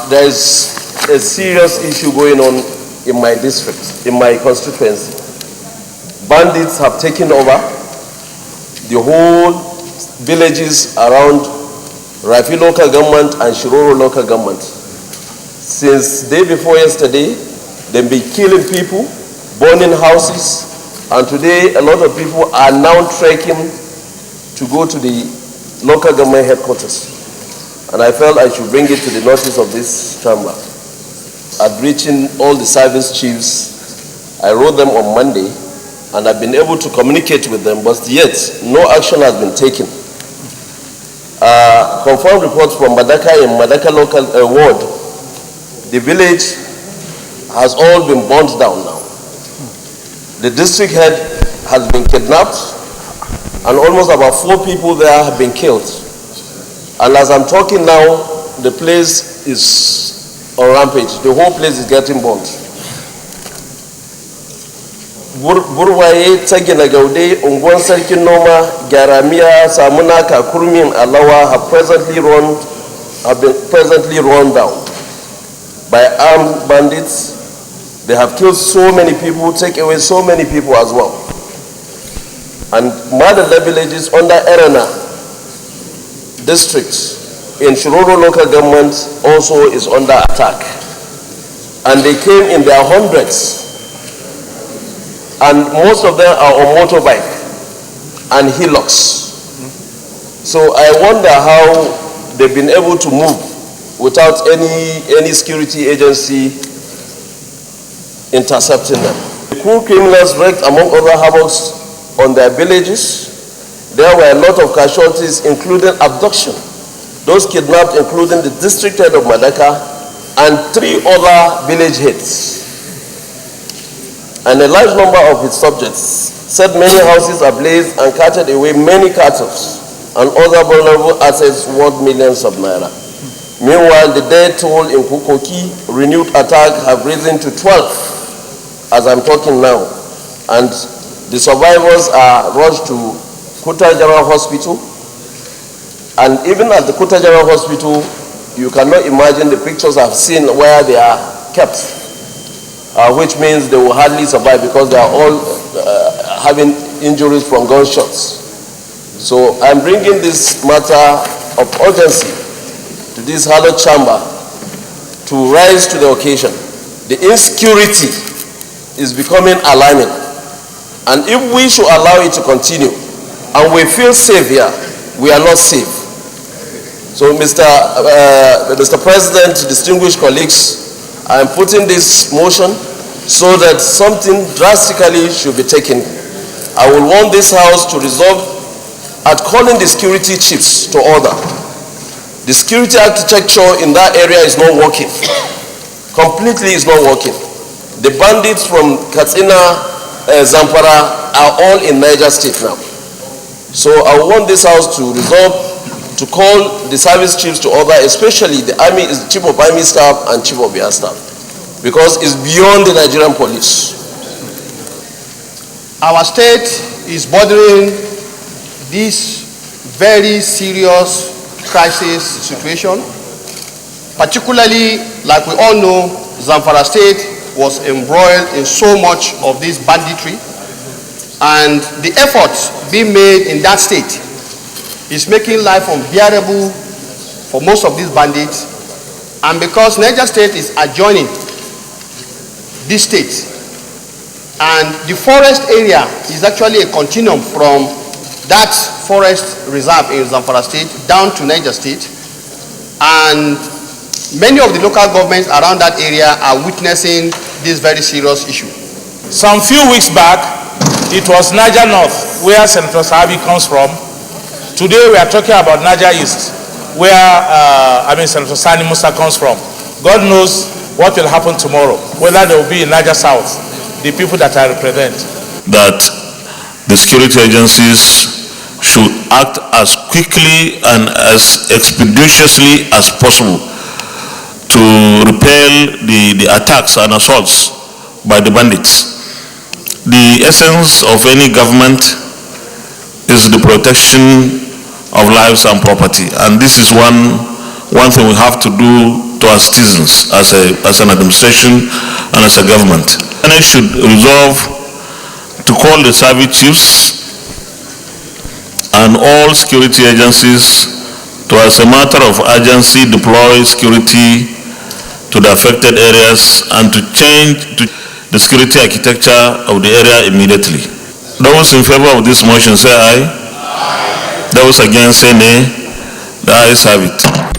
There is a serious issue going on in my district, in my constituency. Bandits have taken over the whole villages around Rafi local government and Shiroro local government. Since day before yesterday, they've been killing people, burning houses, and today a lot of people are now trekking to go to the local government headquarters. And I felt I should bring it to the notice of this chamber. I've reaching all the service chiefs. I wrote them on Monday, and I've been able to communicate with them, but yet no action has been taken. Confirmed reports from Madaka in Madaka local ward, the village has all been burnt down now. The district head has been kidnapped, and almost about 4 people there have been killed. And as I'm talking now, the place is on rampage. The whole place is getting burnt. Burwaye, Tsagina Gaude, Ungwan Sarkin Noma, Garamia, Samunaka, Kurmi, and Alawa have been presently run down by armed bandits. They have killed so many people, take away so many people as well. And Madala villages under Erana district in Shiroro local government also is under attack. And they came in their hundreds. And most of them are on motorbike and hillocks. So I wonder how they've been able to move without any security agency intercepting them. The cruel criminals wreaked among other havocs on their villages. There were a lot of casualties, including abduction. Those kidnapped, including the district head of Madaka and 3 other village heads. And a large number of its subjects set many houses ablaze and carted away many cattle and other vulnerable assets worth millions of naira. Meanwhile, the death toll in Kukoki, renewed attack have risen to 12 as I'm talking now. And the survivors are rushed to Kuta General Hospital. And even at the Kuta General Hospital, you cannot imagine the pictures I've seen where they are kept. Which means they will hardly survive because they are all having injuries from gunshots. So I'm bringing this matter of urgency to this hallowed chamber to rise to the occasion. The insecurity is becoming alarming. And if we should allow it to continue, and we feel safe here, we are not safe. So Mr. President, distinguished colleagues, I am putting this motion so that something drastically should be taken. I will want this House to resolve at calling the security chiefs to order. The security architecture in that area is not working. Completely is not working. The bandits from Katsina, Zamfara are all in Niger State now. So I want this House to resolve to call the service chiefs to order, especially the Army, Chief of Army Staff and Chief of Air Staff, because it's beyond the Nigerian police. Our state is bordering this very serious crisis situation. Particularly, like we all know, Zamfara State was embroiled in so much of this banditry, and the efforts being made in that state is making life unbearable for most of these bandits. And because Niger State is adjoining this state, and the forest area is actually a continuum from that forest reserve in Zamfara State down to Niger State, and many of the local governments around that area are witnessing this very serious issue. Some few weeks back, it was Niger North, where Senator Sahabi comes from. Today we are talking about Niger East, where Senator Sani Musa comes from. God knows what will happen tomorrow, whether there will be in Niger South, the people that I represent. That the security agencies should act as quickly and as expeditiously as possible to repel the attacks and assaults by the bandits. The essence of any government is the protection of lives and property, and this is one thing we have to do to our citizens as an administration and as a government. And I should resolve to call the service chiefs and all security agencies to, as a matter of urgency, deploy security to the affected areas and to change the security architecture of the area immediately. Those in favor of this motion say aye. Those against say nay. The ayes have it.